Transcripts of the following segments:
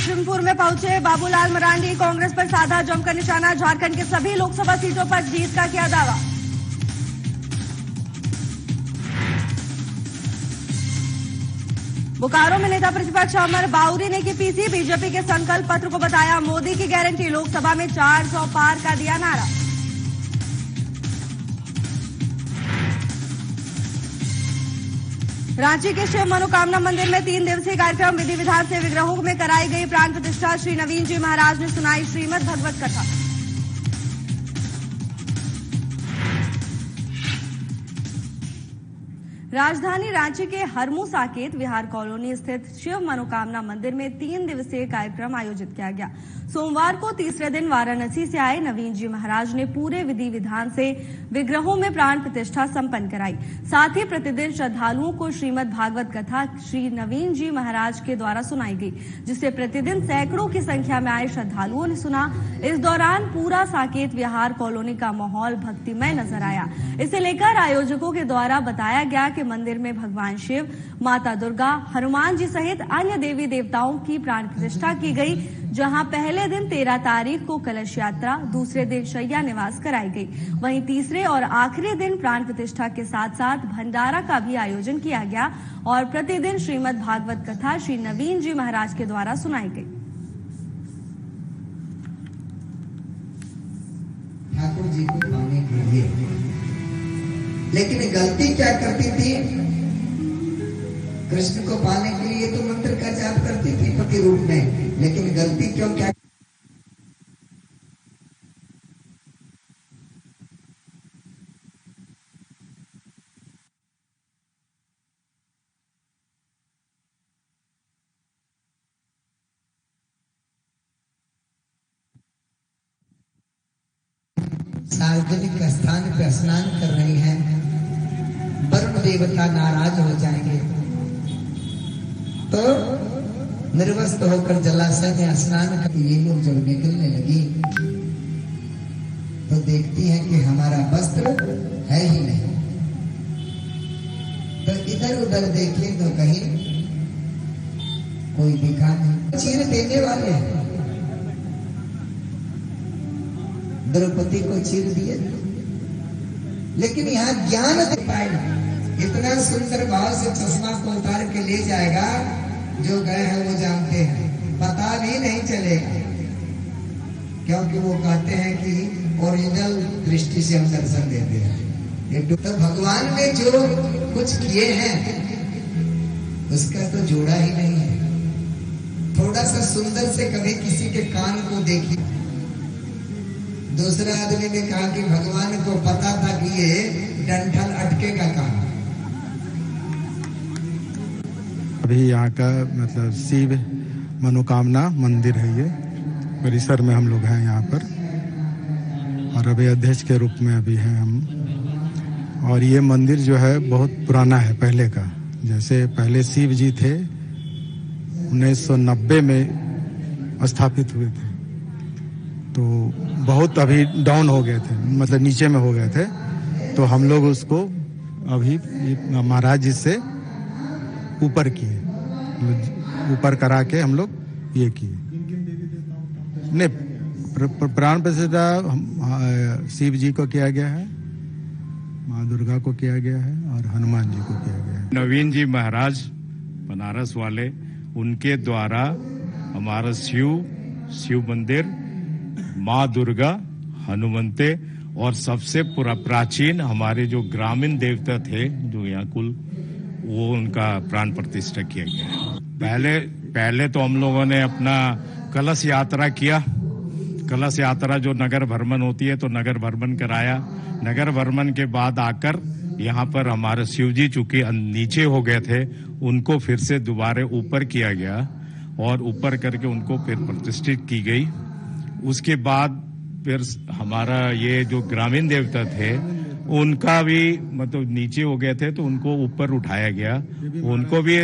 बिशनपुर में पहुंचे बाबूलाल मरांडी, कांग्रेस पर साधा जमकर निशाना। झारखंड के सभी लोकसभा सीटों पर जीत का किया दावा। बोकारो में नेता प्रतिपक्ष अमर बाउरी ने की पीसी, बीजेपी के संकल्प पत्र को बताया मोदी की गारंटी। लोकसभा में 400 पार का दिया नारा। रांची के शिव मनोकामना मंदिर में 3 दिवसीय कार्यक्रम। विधि विधान से विग्रहों में कराई गई प्राण प्रतिष्ठा। श्री नवीन जी महाराज ने सुनाई श्रीमद् भगवत कथा। राजधानी रांची के हरमू साकेत विहार कॉलोनी स्थित शिव मनोकामना मंदिर में 3 दिवसीय कार्यक्रम आयोजित किया गया। सोमवार को तीसरे दिन वाराणसी से आए नवीन जी महाराज ने पूरे विधि विधान से विग्रहों में प्राण प्रतिष्ठा संपन्न कराई। साथ ही प्रतिदिन श्रद्धालुओं को श्रीमद् भागवत कथा श्री नवीन जी महाराज के द्वारा सुनाई गई, जिसे प्रतिदिन सैकड़ों की संख्या में आए श्रद्धालुओं ने सुना। इस दौरान पूरा साकेत विहार कॉलोनी का माहौल भक्तिमय नजर आया। इसे लेकर आयोजकों के द्वारा बताया गया कि मंदिर में भगवान शिव, माता दुर्गा, हनुमान जी सहित अन्य देवी देवताओं की प्राण प्रतिष्ठा की गई। जहां पहले दिन 13 तारीख को कलश यात्रा, दूसरे दिन शैया निवास कराई गई। वहीं तीसरे और आखिरी दिन प्राण प्रतिष्ठा के साथ साथ भंडारा का भी आयोजन किया गया और प्रतिदिन श्रीमद् भागवत कथा श्री नवीन जी महाराज के द्वारा सुनाई गई। ठाकुर जी को पाने के लिए, लेकिन गलती क्या करती थी? कृष्ण को पाने के लिए तो मंत्र का जाप करती थी पति रूप में, लेकिन गलती क्यों क्या? सार्वजनिक स्थान पर स्नान कर रही हैं, वरुण देवता नाराज हो जाएंगे, तो निर्वस्त्र होकर जलाशय में स्नान करके ये लोग जब निकलने लगी तो देखती हैं कि हमारा वस्त्र है ही नहीं। तो इधर उधर देखे तो कहीं कोई दिखा नहीं। चीर देने वाले द्रौपदी को चीर दिए, लेकिन यहाँ ज्ञान दे पाएगा। इतना सुंदर भाव से चश्मा को उतार के ले जाएगा, जो गए हैं वो जानते हैं, पता भी नहीं चलेगा, क्योंकि वो कहते हैं कि ओरिजिनल दृष्टि से हम दर्शन देते हैं। तो भगवान ने जो कुछ किए हैं उसका तो जोड़ा ही नहीं है। थोड़ा सा सुंदर से कभी किसी के कान को देखिए। दूसरा आदमी ने कहा कि भगवान को पता था कि ये डंठल अटकेगा कहाँ। अभी यहाँ का मतलब शिव मनोकामना मंदिर है, ये परिसर में हम लोग हैं यहाँ पर, और अभी अध्यक्ष के रूप में अभी हैं हम। और ये मंदिर जो है बहुत पुराना है, पहले का। जैसे पहले शिव जी थे, 1990 में स्थापित हुए थे, तो बहुत अभी डाउन हो गए थे, मतलब नीचे में हो गए थे। तो हम लोग उसको अभी महाराज जी से ऊपर किए, ऊपर करा के हम लोग ये किए। नहीं, प्राण प्रतिष्ठा शिव जी को किया गया है, माँ दुर्गा को किया गया है और हनुमान जी को किया गया है। नवीन जी महाराज बनारस वाले, उनके द्वारा हमारा शिव मंदिर, माँ दुर्गा, हनुमंते और सबसे प्राचीन हमारे जो ग्रामीण देवता थे जो यहाँ कुल, वो उनका प्राण प्रतिष्ठा किया गया। पहले तो हम लोगों ने अपना कलश यात्रा किया। कलश यात्रा जो नगर भ्रमण होती है, तो नगर भ्रमण कराया। नगर भ्रमण के बाद आकर यहाँ पर हमारे शिव जी चूंकि नीचे हो गए थे, उनको फिर से दोबारा ऊपर किया गया और ऊपर करके उनको फिर प्रतिष्ठित की गई। उसके बाद फिर हमारा ये जो ग्रामीण देवता थे उनका भी मतलब नीचे हो गए थे, तो उनको ऊपर उठाया गया, उनको भी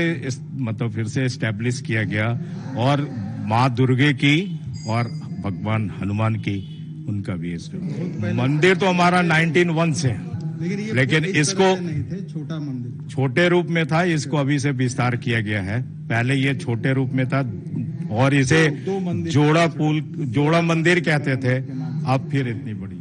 मतलब फिर से एस्टेब्लिश किया गया। और माँ दुर्गे की और भगवान हनुमान की, उनका भी मंदिर तो हमारा 1901 से, लेकिन इसको छोटा मंदिर, छोटे रूप में था, इसको अभी से विस्तार किया गया है। पहले ये छोटे रूप में था और इसे जोड़ा मंदिर कहते थे, अब फिर इतनी बड़ी।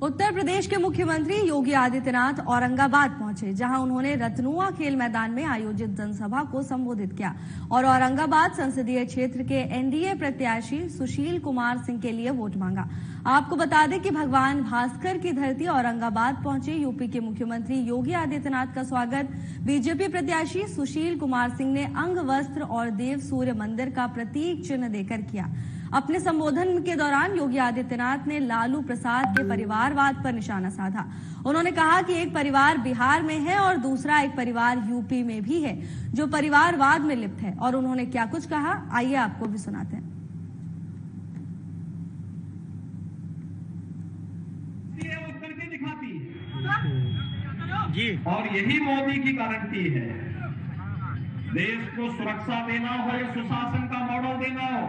उत्तर प्रदेश के मुख्यमंत्री योगी आदित्यनाथ औरंगाबाद पहुंचे, जहां उन्होंने रतनुआ खेल मैदान में आयोजित जनसभा को संबोधित किया और औरंगाबाद संसदीय क्षेत्र के एनडीए प्रत्याशी सुशील कुमार सिंह के लिए वोट मांगा। आपको बता दें कि भगवान भास्कर की धरती औरंगाबाद पहुंचे यूपी के मुख्यमंत्री योगी आदित्यनाथ का स्वागत बीजेपी प्रत्याशी सुशील कुमार सिंह ने अंग वस्त्र और देव सूर्य मंदिर का प्रतीक चिन्ह देकर किया। अपने संबोधन के दौरान योगी आदित्यनाथ ने लालू प्रसाद के परिवारवाद पर निशाना साधा। उन्होंने कहा कि एक परिवार बिहार में है और दूसरा एक परिवार यूपी में भी है जो परिवारवाद में लिप्त है। और उन्होंने क्या कुछ कहा, आइए आपको भी सुनाते हैं। करके दिखाती है जी, और यही मोदी की गारंटी है। देश को सुरक्षा देना हो या सुशासन का मॉडल देना हो,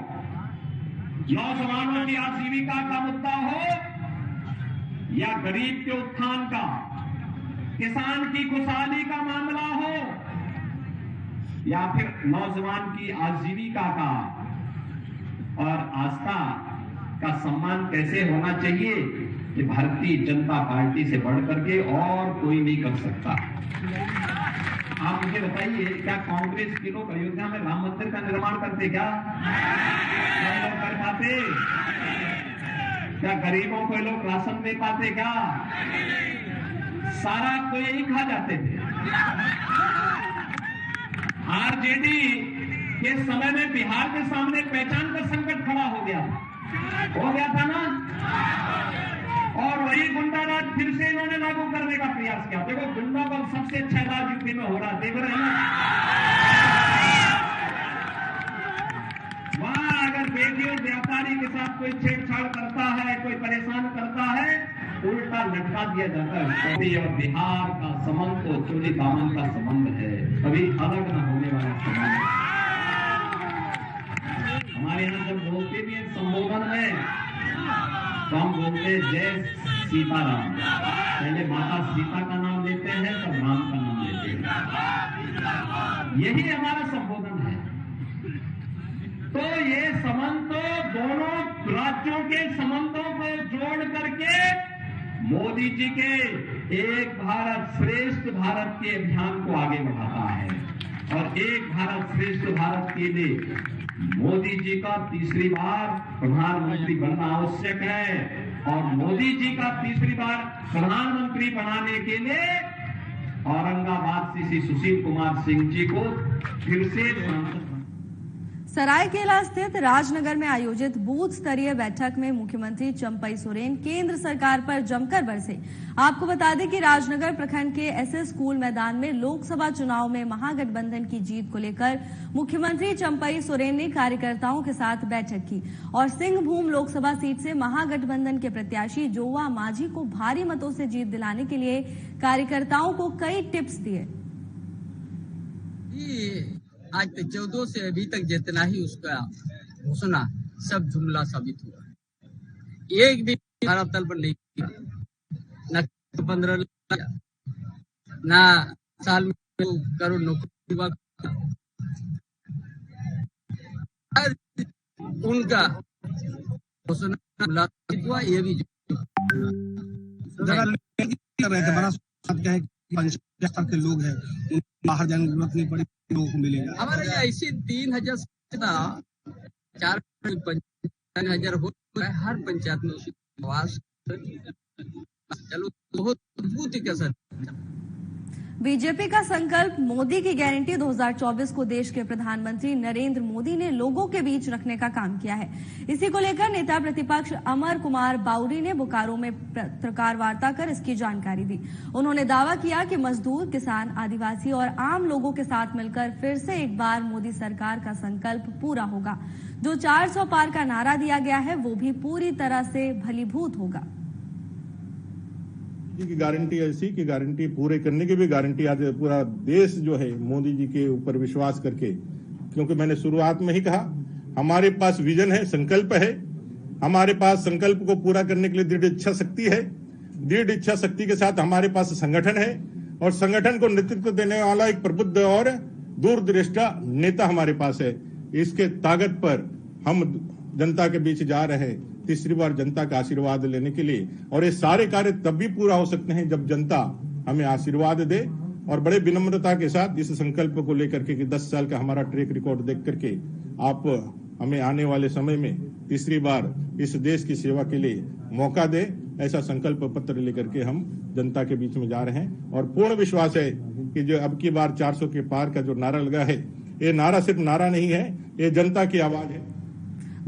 नौजवानों की आजीविका का मुद्दा हो या गरीब के उत्थान का, किसान की खुशहाली का मामला हो या फिर नौजवान की आजीविका का और आस्था का सम्मान कैसे होना चाहिए, ये भारतीय जनता पार्टी से बढ़कर के और कोई नहीं कर सकता। आप मुझे बताइए, क्या कांग्रेस के लोग अयोध्या में राम मंदिर का निर्माण करते? क्या कर पाते? क्या गरीबों को लोग राशन दे पाते? क्या सारा तो यही खा जाते थे। आरजेडी के समय में बिहार के सामने पहचान का संकट खड़ा हो गया था ना, और वही गुंडाराज फिर से इन्होंने लागू करने का प्रयास किया। देखो, गुंडा का सबसे अच्छा राज यूपी में हो रहा है, देख रहे हैं। वहां अगर बेटियों व्यापारी के साथ कोई छेड़छाड़ करता है, कोई परेशान करता है, उल्टा लटका दिया जाता है। और बिहार का संबंध तो चोली दामन का संबंध है, कभी अलग न होने वाला संबंध है। हमारे यहाँ जब बोलते भी हैं संबोधन में, तो हम बोलते जय सीताराम। पहले माता सीता का नाम लेते हैं, तब राम का नाम लेते हैं। यही हमारा संबोधन है। तो ये संबंध तो दोनों राज्यों के संबंधों को जोड़ करके मोदी जी के एक भारत श्रेष्ठ भारत के अभियान को आगे बढ़ाता है। और एक भारत श्रेष्ठ भारत के लिए मोदी जी का तीसरी बार प्रधानमंत्री बनना आवश्यक है। और मोदी जी का तीसरी बार प्रधानमंत्री बनाने के लिए औरंगाबाद से श्री सुशील कुमार सिंह जी को फिर से सरायकेला स्थित राजनगर में आयोजित बूथ स्तरीय बैठक में मुख्यमंत्री चंपई सोरेन केंद्र सरकार पर जमकर बरसे। आपको बता दें कि राजनगर प्रखंड के एसएस स्कूल मैदान में लोकसभा चुनाव में महागठबंधन की जीत को लेकर मुख्यमंत्री चंपई सोरेन ने कार्यकर्ताओं के साथ बैठक की और सिंहभूम लोकसभा सीट से महागठबंधन के प्रत्याशी जोवा माझी को भारी मतों से जीत दिलाने के लिए कार्यकर्ताओं को कई टिप्स दिए। आज तक 14 से अभी तक जितना ही उसका घोषणा सब जुमला साबित हुआ। एक भी हमारा तल पर नहीं किया, न 15 लाख, न साल में करोड़ नौकरी उनका घोषणा हुआ। ये भी बड़ा पंचायत के लोग हैं, बाहर जाने की जरूरत नहीं पड़ी, लोगों को मिलेगा। हमारे यहाँ ऐसे 3000 4 5,000 हो हर पंचायत में आवास। चलो बहुत अद्भुत कैसा। बीजेपी का संकल्प मोदी की गारंटी 2024 को देश के प्रधानमंत्री नरेंद्र मोदी ने लोगों के बीच रखने का काम किया है। इसी को लेकर नेता प्रतिपक्ष अमर कुमार बाउरी ने बोकारो में पत्रकार वार्ता कर इसकी जानकारी दी। उन्होंने दावा किया कि मजदूर, किसान, आदिवासी और आम लोगों के साथ मिलकर फिर से एक बार मोदी सरकार का संकल्प पूरा होगा। जो 400 पार का नारा दिया गया है वो भी पूरी तरह से फलीभूत होगा। की गारंटी ऐसी कि गारंटी पूरे करने की भी गारंटी आज पूरा देश जो है मोदी जी के ऊपर विश्वास करके, क्योंकि मैंने शुरुआत में ही कहा हमारे पास विजन है, संकल्प है, हमारे पास संकल्प को पूरा करने के लिए दृढ़ इच्छा शक्ति है। दृढ़ इच्छा शक्ति के साथ हमारे पास संगठन है और संगठन को नेतृत्व देने वाला एक प्रबुद्ध और दूरदृष्टा नेता हमारे पास है। इसके ताकत पर हम जनता के बीच जा रहे हैं तीसरी बार जनता का आशीर्वाद लेने के लिए। और ये सारे कार्य तब भी पूरा हो सकते हैं जब जनता हमें आशीर्वाद दे। और बड़े विनम्रता के साथ इस संकल्प को लेकर के कि 10 साल का हमारा ट्रैक रिकॉर्ड देख करके आप हमें आने वाले समय में तीसरी बार इस देश की सेवा के लिए मौका दे, ऐसा संकल्प पत्र लेकर के हम जनता के बीच में जा रहे हैं। और पूर्ण विश्वास है कि जो अब की बार 400 के पार का जो नारा लगा है, ये नारा सिर्फ नारा नहीं है, ये जनता की आवाज है।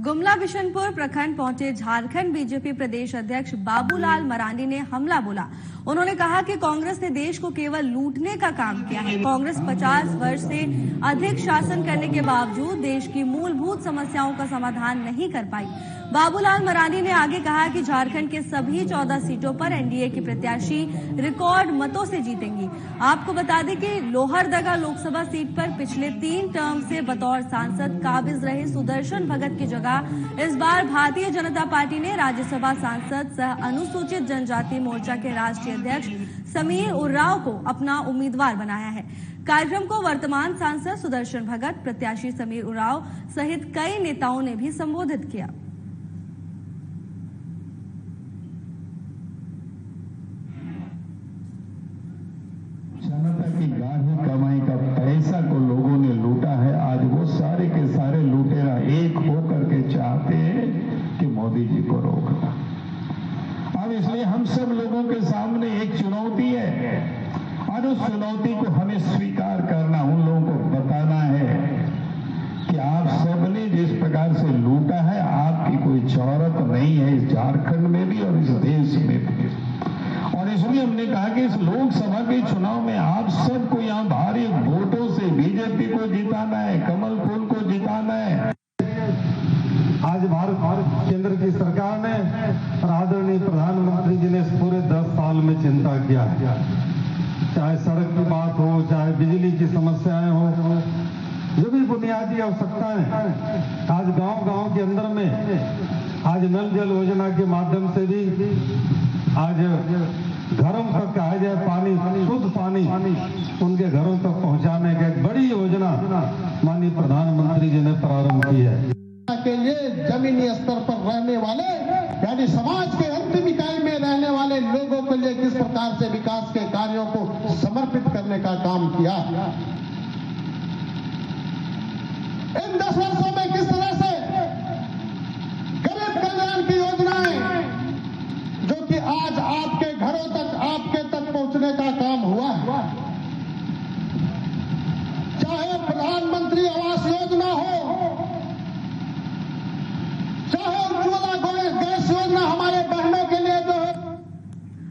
गुमला बिशनपुर प्रखंड पहुंचे झारखंड बीजेपी प्रदेश अध्यक्ष बाबूलाल मरांडी ने हमला बोला। उन्होंने कहा कि कांग्रेस ने देश को केवल लूटने का काम किया है। कांग्रेस 50 वर्ष से अधिक शासन करने के बावजूद देश की मूलभूत समस्याओं का समाधान नहीं कर पाई। बाबूलाल मरांडी ने आगे कहा कि झारखंड के सभी 14 सीटों पर एनडीए की प्रत्याशी रिकॉर्ड मतों से जीतेंगी। आपको बता दें कि लोहरदगा लोकसभा सीट पर पिछले 3 टर्म से बतौर सांसद काबिज रहे सुदर्शन भगत की जगह इस बार भारतीय जनता पार्टी ने राज्यसभा सांसद सह अनुसूचित जनजाति मोर्चा के राष्ट्रीय अध्यक्ष समीर उरांव को अपना उम्मीदवार बनाया है। कार्यक्रम को वर्तमान सांसद सुदर्शन भगत, प्रत्याशी समीर उरांव सहित कई नेताओं ने भी संबोधित किया। जनता की गाढ़ी कमाई का पैसा को लोगों ने लूटा है। आज वो सारे के सारे लुटेरा एक होकर के चाहते हैं कि मोदी जी को रोकना। अब इसलिए हम सब लोगों के सामने एक चुनौती है और उस चुनौती को हमें स्वीकार करना, उन लोगों को बताना है कि आप सबने जिस प्रकार से लूटा है, आपकी कोई जरूरत नहीं है इस झारखंड में भी और इस देश में भी। और इसलिए हमने कहा कि इस लोकसभा के चुनाव में आप सबको यहाँ भारी वोटों से बीजेपी को जिताना है, कमल फूल को जिताना है। आज भारत केंद्र की सरकार ने और आदरणीय प्रधानमंत्री जी ने पूरे 10 साल में चिंता किया, चाहे सड़क की बात हो, चाहे बिजली की समस्याएं हो, जो भी बुनियादी आवश्यकताएं आज गांव-गांव के अंदर में आज नल जल योजना के माध्यम से भी आज घरों तक कहा जाए पानी, शुद्ध पानी उनके घरों तक पहुंचाने की एक बड़ी योजना माननीय प्रधानमंत्री जी ने प्रारंभ की है। के लिए जमीनी स्तर पर रहने वाले यानी समाज के अंतिम इकाई में रहने वाले लोगों के लिए किस प्रकार से विकास के कार्यों को समर्पित करने का काम किया। इन 10 वर्षों में किस तरह से गरीब कल्याण की योजनाएं जो कि आज आपके घरों तक, आपके तक पहुंचने का काम हुआ है, चाहे प्रधानमंत्री आवास योजना हो, चाहे उज्ज्वला गैस योजना हमारे बहनों के लिए जो है।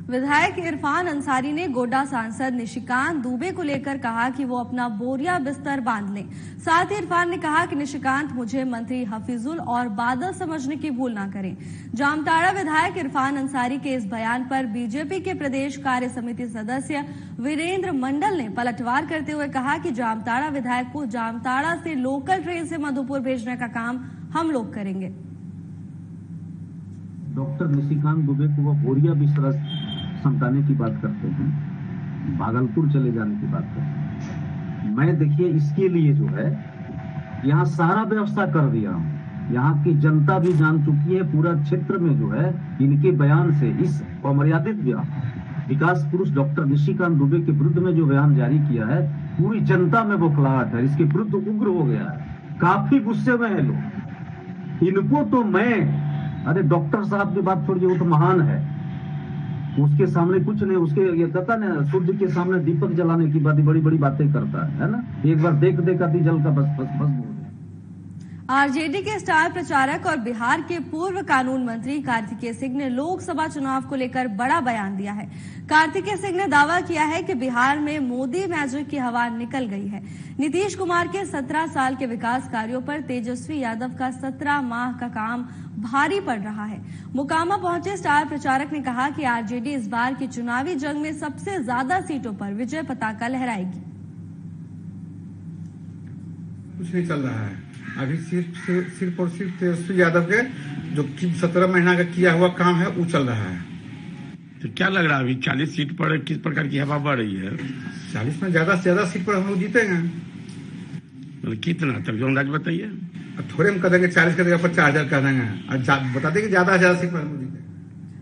विधायक इरफान अंसारी ने गोड्डा सांसद निशिकांत दुबे को लेकर कहा कि वो अपना बोरिया बिस्तर बांध लें। साथ ही इरफान ने कहा कि निशिकांत मुझे मंत्री हफीजुल और बादल समझने की भूल ना करें। जामताड़ा विधायक इरफान अंसारी के इस बयान पर बीजेपी के प्रदेश कार्य समिति सदस्य वीरेंद्र मंडल ने पलटवार करते हुए कहा कि जामताड़ा विधायक को जामताड़ा से लोकल ट्रेन से मधुपुर भेजने का काम हम लोग करेंगे। डॉक्टर निशिकांत दुबे को वो बोरिया बिस्तर समझाने की बात करते हैं, भागलपुर चले जाने की बात करते हैं। मैं देखिए इसके लिए जो है यहाँ सारा व्यवस्था कर दिया हूँ। यहाँ की जनता भी जान चुकी है, पूरा क्षेत्र में जो है इनके बयान से इस अमर्यादित विकास पुरुष डॉक्टर निशिकांत दुबे के विरुद्ध में जो बयान जारी किया है, पूरी जनता में बौखलाहट है, इसके विरुद्ध उग्र हो गया है, काफी गुस्से में है लोग। इनको तो अरे डॉक्टर साहब की बात छोड़िए, वो तो महान है, उसके सामने कुछ नहीं, उसके ये कहता ना सूर्य के सामने दीपक जलाने की बात, बड़ी बड़ी बातें करता है ना। एक बार देख दी जल का बस। आरजेडी के स्टार प्रचारक और बिहार के पूर्व कानून मंत्री कार्तिकेय सिंह ने लोकसभा चुनाव को लेकर बड़ा बयान दिया है। कार्तिकेय सिंह ने दावा किया है कि बिहार में मोदी मैजिक की हवा निकल गई है। नीतीश कुमार के 17 साल के विकास कार्यों पर तेजस्वी यादव का 17 माह का काम भारी पड़ रहा है। मोकामा पहुंचे स्टार प्रचारक ने कहा कि आरजेडी इस बार की चुनावी जंग में सबसे ज्यादा सीटों पर विजय पताका लहराएगी। कुछ नहीं चल रहा है अभी, सिर्फ और सिर्फ तेजस्वी यादव के जो 17 महीना का किया हुआ काम है वो चल रहा है। तो क्या लग रहा है अभी 40 सीट पर किस प्रकार की हवा बढ़ रही है? 40 में ज्यादा से ज्यादा सीट पर हम लोग जीतेंगे। मतलब कितना तक जो अंदाज बताइए। थोड़े हम कर देंगे, 40 कर देंगे, 4000 कर देंगे, और बता देंगे ज्यादा से ज्यादा सीट पर।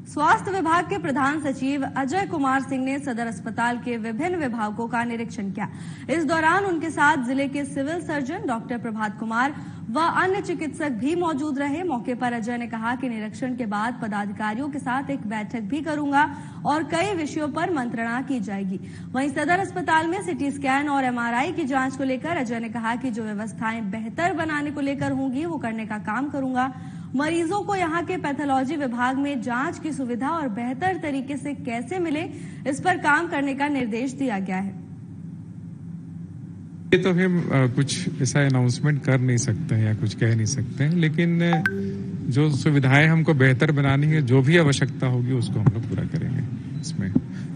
स्वास्थ्य विभाग के प्रधान सचिव अजय कुमार सिंह ने सदर अस्पताल के विभिन्न विभागों का निरीक्षण किया। इस दौरान उनके साथ जिले के civil surgeon doctor Prabhat Kumar व अन्य चिकित्सक भी मौजूद रहे। मौके पर अजय ने कहा कि निरीक्षण के बाद पदाधिकारियों के साथ एक बैठक भी करूंगा और कई विषयों पर मंत्रणा की जाएगी। वहीं सदर अस्पताल में सिटी स्कैन और MRI की जांच को लेकर अजय ने कहा कि जो व्यवस्थाएं बेहतर बनाने को लेकर होंगी वो करने का काम करूंगा। मरीजों को यहां के पैथोलॉजी विभाग में जांच की सुविधा और बेहतर तरीके से कैसे मिले, इस पर काम करने का निर्देश दिया गया है। ये तो हम कुछ ऐसा अनाउंसमेंट कर नहीं सकते हैं या कुछ कह नहीं सकते हैं, लेकिन जो सुविधाएं हमको बेहतर बनानी है, जो भी आवश्यकता होगी उसको हम लोग पूरा करेंगे इसमें।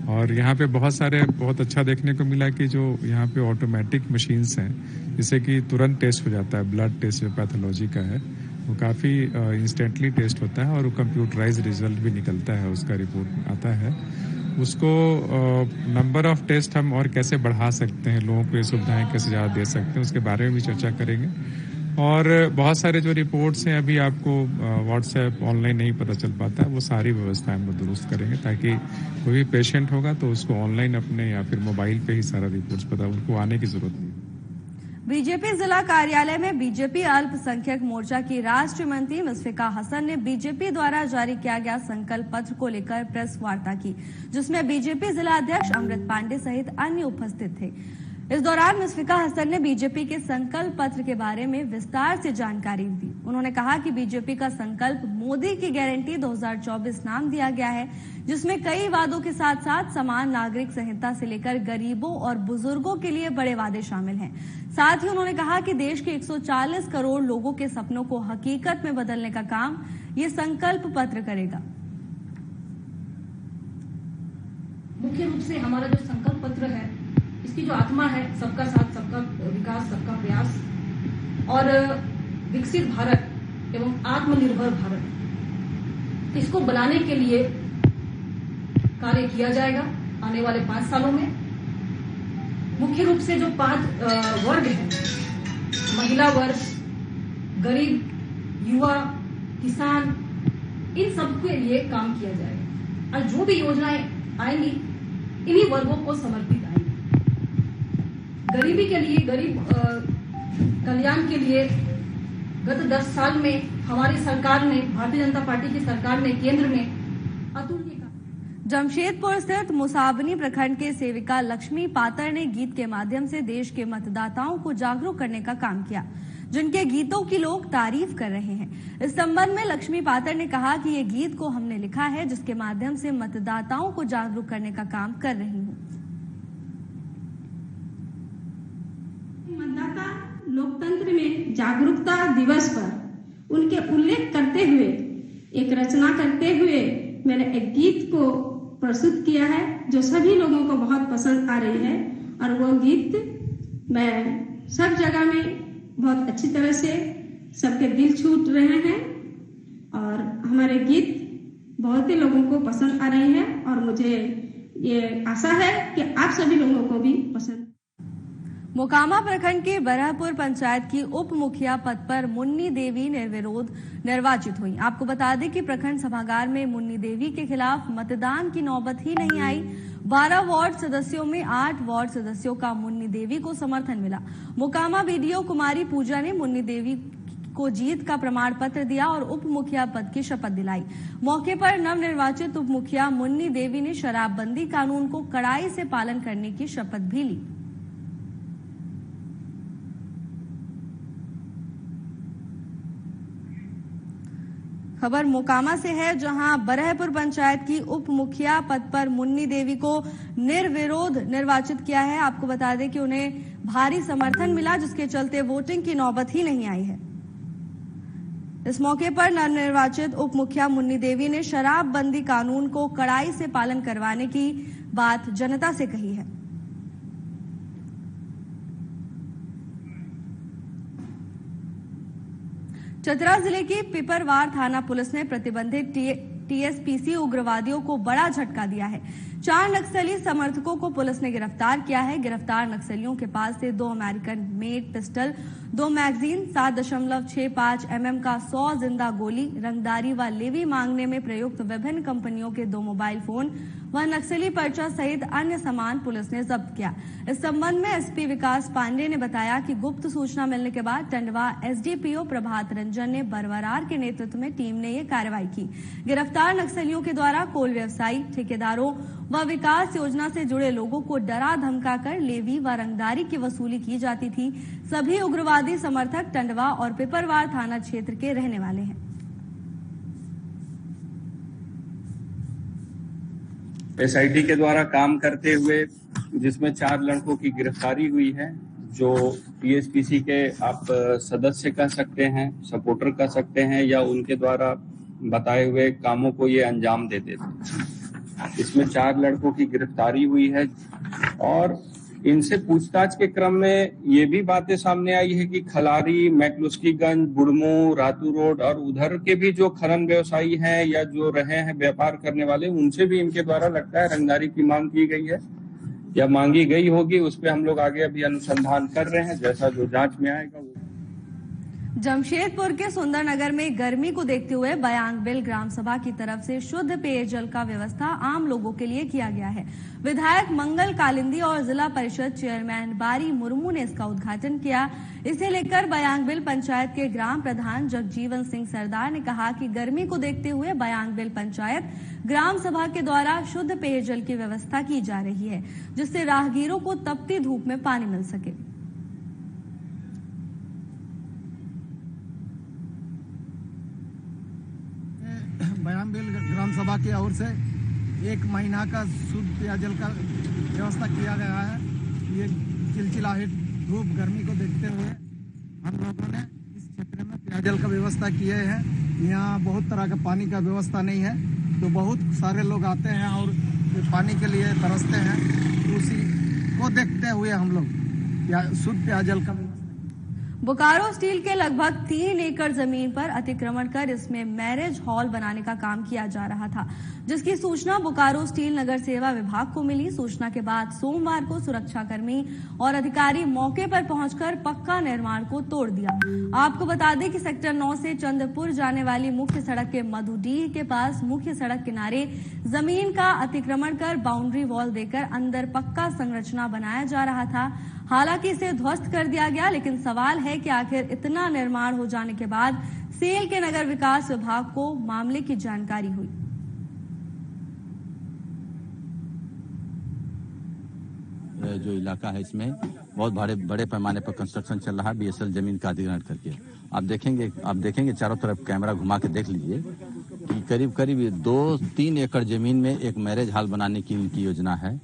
और यहाँ पे बहुत अच्छा देखने को मिला कि जो यहाँ पे ऑटोमेटिक मशीन्स हैं, जिससे कि तुरंत टेस्ट हो जाता है, ब्लड टेस्ट जो पैथोलॉजी का है वो काफ़ी इंस्टेंटली टेस्ट होता है और कंप्यूटराइज रिजल्ट भी निकलता है, उसका रिपोर्ट आता है। उसको नंबर ऑफ टेस्ट हम और कैसे बढ़ा सकते हैं, लोगों को ये सुविधाएं कैसे ज़्यादा दे सकते हैं, उसके बारे में भी चर्चा करेंगे। और बहुत सारे जो रिपोर्ट्स हैं अभी आपको व्हाट्सएप ऑनलाइन नहीं पता चल पाता है, वो सारी व्यवस्थाएं हम लोग दुरुस्त करेंगे ताकि कोई भी पेशेंट होगा तो उसको ऑनलाइन अपने या फिर मोबाइल पे ही सारा रिपोर्ट्स पता, उनको आने की जरूरत नहीं। बीजेपी जिला कार्यालय में बीजेपी अल्पसंख्यक मोर्चा की राष्ट्रीय मंत्री मुशफिका हसन ने बीजेपी द्वारा जारी किया गया संकल्प पत्र को लेकर प्रेस वार्ता की, जिसमें बीजेपी जिला अध्यक्ष अमृत पांडे सहित अन्य उपस्थित थे। इस दौरान मुशफिका हसन ने बीजेपी के संकल्प पत्र के बारे में विस्तार से जानकारी दी। उन्होंने कहा कि बीजेपी का संकल्प मोदी की गारंटी 2024 नाम दिया गया है, जिसमें कई वादों के साथ साथ समान नागरिक संहिता से लेकर गरीबों और बुजुर्गों के लिए बड़े वादे शामिल हैं। साथ ही उन्होंने कहा कि देश के 140 करोड़ लोगों के सपनों को हकीकत में बदलने का काम ये संकल्प पत्र करेगा। मुख्य रूप से हमारा जो संकल्प पत्र है, इसकी जो आत्मा है सबका साथ, सबका विकास, सबका प्रयास और विकसित भारत एवं आत्मनिर्भर भारत, इसको बनाने के लिए कार्य किया जाएगा आने वाले 5 सालों में। मुख्य रूप से जो 5 वर्ग हैं, महिला वर्ग, गरीब, युवा, किसान, इन सबके लिए काम किया जाएगा और जो भी योजनाएं आएंगी इन्हीं वर्गों को समर्पित आएंगी। गरीबी के लिए, गरीब कल्याण के लिए गत 10 साल में हमारी सरकार ने, भारतीय जनता पार्टी की सरकार ने, केंद्र में अतुल्य। जमशेदपुर स्थित मुसाबनी प्रखंड के सेविका लक्ष्मी पातर ने गीत के माध्यम से देश के मतदाताओं को जागरूक करने का काम किया, जिनके गीतों की लोग तारीफ कर रहे हैं। इस संबंध में लक्ष्मी पातर ने कहा कि ये गीत को हमने लिखा है, जिसके माध्यम से मतदाताओं को जागरूक करने का काम कर रही हूँ। मतदाता लोकतंत्र में जागरूकता दिवस पर उनके उल्लेख करते हुए एक रचना करते हुए मैंने एक गीत को प्रस्तुत किया है, जो सभी लोगों को बहुत पसंद आ रही है। और वो गीत मैं सब जगह में बहुत अच्छी तरह से सबके दिल छूट रहे हैं और हमारे गीत बहुत ही लोगों को पसंद आ रहे हैं और मुझे ये आशा है कि आप सभी लोगों को भी पसंद। मोकामा प्रखंड के बरहपुर पंचायत की उप मुखिया पद पर मुन्नी देवी निर्विरोध निर्वाचित हुई। आपको बता दें कि प्रखंड सभागार में मुन्नी देवी के खिलाफ मतदान की नौबत ही नहीं आई। 12 वार्ड सदस्यों में 8 वार्ड सदस्यों का मुन्नी देवी को समर्थन मिला। मोकामा बीडीओ कुमारी पूजा ने मुन्नी देवी को जीत का प्रमाण पत्र दिया और उप मुखिया पद की शपथ दिलाई। मौके पर नवनिर्वाचित उप मुखिया मुन्नी देवी ने शराबबंदी कानून को कड़ाई से पालन करने की शपथ भी ली। खबर मोकामा से है, जहां बरहपुर पंचायत की उप मुखिया पद पर मुन्नी देवी को निर्विरोध निर्वाचित किया है। आपको बता दें कि उन्हें भारी समर्थन मिला, जिसके चलते वोटिंग की नौबत ही नहीं आई है। इस मौके पर नवनिर्वाचित उप मुखिया मुन्नी देवी ने शराबबंदी कानून को कड़ाई से पालन करवाने की बात जनता से कही है। चतरा जिले की पिपरवार थाना पुलिस ने प्रतिबंधित टीएसपीसी उग्रवादियों को बड़ा झटका दिया है। 4 नक्सली समर्थकों को पुलिस ने गिरफ्तार किया है। गिरफ्तार नक्सलियों के पास से 2 American made pistol, 2 magazine, 7.65 mm का 100 जिंदा गोली, रंगदारी व लेवी मांगने में प्रयुक्त विभिन्न कंपनियों के 2 मोबाइल फोन व नक्सली पर्चा सहित अन्य सामान पुलिस ने जब्त किया। इस संबंध में एसपी विकास पांडे ने बताया कि गुप्त सूचना मिलने के बाद टंडवा एसडीपीओ प्रभात रंजन ने बरवरार के नेतृत्व में टीम ने ये कार्रवाई की। गिरफ्तार नक्सलियों के द्वारा कोल व्यवसायी, ठेकेदारों व विकास योजना से जुड़े लोगों को डरा धमकाकर लेवी व रंगदारी की वसूली की जाती थी। सभी उग्रवादी समर्थक टंडवा और पिपरवार थाना क्षेत्र के रहने वाले हैं। एसआईटी के द्वारा काम करते हुए जिसमें 4 लड़कों की गिरफ्तारी हुई है, जो टीएसपीसी के आप सदस्य कह सकते हैं, सपोर्टर कह सकते हैं, या उनके द्वारा बताए हुए कामों को ये अंजाम देते थे। इसमें 4 लड़कों की गिरफ्तारी हुई है और इनसे पूछताछ के क्रम में ये भी बातें सामने आई है कि खलारी, मैकलुस्कीगंज, बुड़मू, रातू रोड और उधर के भी जो खनन व्यवसायी हैं या जो रहे हैं व्यापार करने वाले, उनसे भी इनके द्वारा लगता है रंगदारी की मांग की गई है या मांगी गई होगी। उस पर हम लोग आगे अभी अनुसंधान कर रहे हैं, जैसा जो जांच में आएगा। जमशेदपुर के सुंदरनगर में गर्मी को देखते हुए बयांगबिल ग्राम सभा की तरफ से शुद्ध पेयजल का व्यवस्था आम लोगों के लिए किया गया है। विधायक मंगल कालिंदी और जिला परिषद चेयरमैन बारी मुर्मू ने इसका उद्घाटन किया। इसे लेकर बयांगबिल पंचायत के ग्राम प्रधान जगजीवन सिंह सरदार ने कहा कि गर्मी को देखते हुए बयांगबिल पंचायत ग्राम सभा के द्वारा शुद्ध पेयजल की व्यवस्था की जा रही है, जिससे राहगीरों को तपती धूप में पानी मिल सके। बयांगबिल ग्राम सभा की ओर से 1 महीना का शुद्ध पेयजल का व्यवस्था किया गया है। ये चिलचिलाहट धूप गर्मी को देखते हुए हम लोगों ने इस क्षेत्र में पेयजल का व्यवस्था किए हैं। यहाँ बहुत तरह का पानी का व्यवस्था नहीं है, तो बहुत सारे लोग आते हैं और पानी के लिए तरसते हैं। उसी को देखते हुए हम लोग शुद्ध पेयजल का बोकारो स्टील के लगभग 3 एकड़ जमीन पर अतिक्रमण कर इसमें मैरिज हॉल बनाने का काम किया जा रहा था, जिसकी सूचना बोकारो स्टील नगर सेवा विभाग को मिली। सूचना के बाद सोमवार को सुरक्षाकर्मी और अधिकारी मौके पर पहुंचकर पक्का निर्माण को तोड़ दिया। आपको बता दें कि सेक्टर 9 से चंद्रपुर जाने वाली मुख्य सड़क के मधुडीह के पास मुख्य सड़क किनारे जमीन का अतिक्रमण कर बाउंड्री वॉल देकर अंदर पक्का संरचना बनाया जा रहा था। हालांकि इसे ध्वस्त कर दिया गया, लेकिन सवाल है कि आखिर इतना निर्माण हो जाने के बाद सेल के नगर विकास विभाग को मामले की जानकारी हुई। जो इलाका है इसमें बहुत बड़े पैमाने पर कंस्ट्रक्शन चल रहा है बीएसएल जमीन का अधिग्रहण करके। आप देखेंगे चारों तरफ कैमरा घुमा के देख लीजिए कि करीब 2-3 एकड़ जमीन में एक मैरिज हॉल बनाने की इनकी योजना है।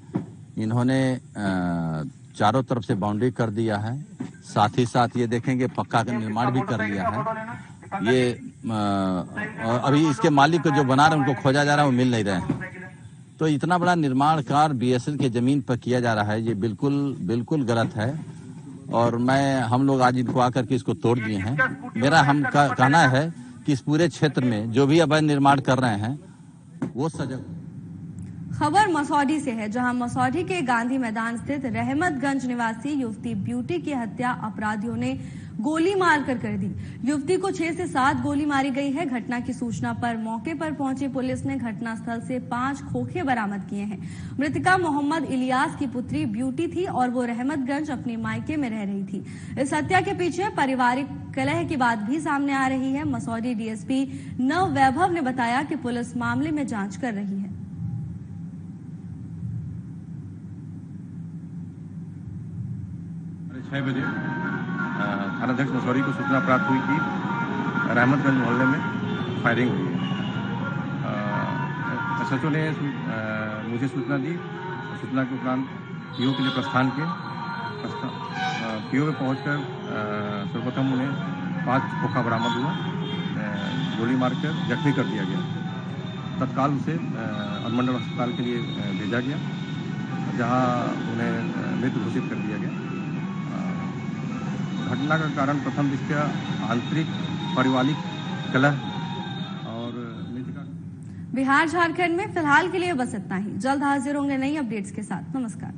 इन्होंने चारों तरफ से बाउंड्री कर दिया है, साथ ही साथ ये देखेंगे पक्का का निर्माण भी कर लिया है। ये अभी इसके मालिक जो बना रहे हैं उनको खोजा जा रहा है, वो मिल नहीं रहे हैं। तो इतना बड़ा निर्माण कार्य बीएसएल के जमीन पर किया जा रहा है, ये बिल्कुल गलत है। और हम लोग आज इनको आकर के इसको तोड़ दिए हैं। मेरा कहना है कि इस पूरे क्षेत्र में जो भी अवैध निर्माण कर रहे हैं वो सजग। खबर मसौढी से है, जहां मसौढी के गांधी मैदान स्थित रहमतगंज निवासी युवती ब्यूटी की हत्या अपराधियों ने गोली मारकर कर दी। युवती को 6 से 7 गोली मारी गई है। घटना की सूचना पर मौके पर पहुंची पुलिस ने घटनास्थल से 5 खोखे बरामद किए हैं। मृतका मोहम्मद इलियास की पुत्री ब्यूटी थी और वो रहमतगंज अपने मायके में रह रही थी। इस हत्या के पीछे पारिवारिक कलह की बात भी सामने आ रही है। मसौढी डीएसपी नव वैभव ने बताया कि पुलिस मामले में जांच कर रही है। 6 बजे थानाध्यक्ष मसौरी को सूचना प्राप्त हुई कि रहमतगंज मोहल्ले में फायरिंग हुई है। एसएचओ ने मुझे सूचना दी। सूचना के उपरांत पीओ के लिए प्रस्थान किए। पीओ में पहुंचकर सर्वप्रथम उन्हें 5 खोखा बरामद हुआ, गोली मारकर जख्मी कर दिया गया। तत्काल उसे अनुमंडल अस्पताल के लिए भेजा गया, जहां उन्हें मृत घोषित कर दिया गया। घटना का कारण प्रथम दृष्टया आंतरिक पारिवारिक कलह और बिहार झारखंड में फिलहाल के लिए बस इतना ही। जल्द हाजिर होंगे नई अपडेट्स के साथ। नमस्कार।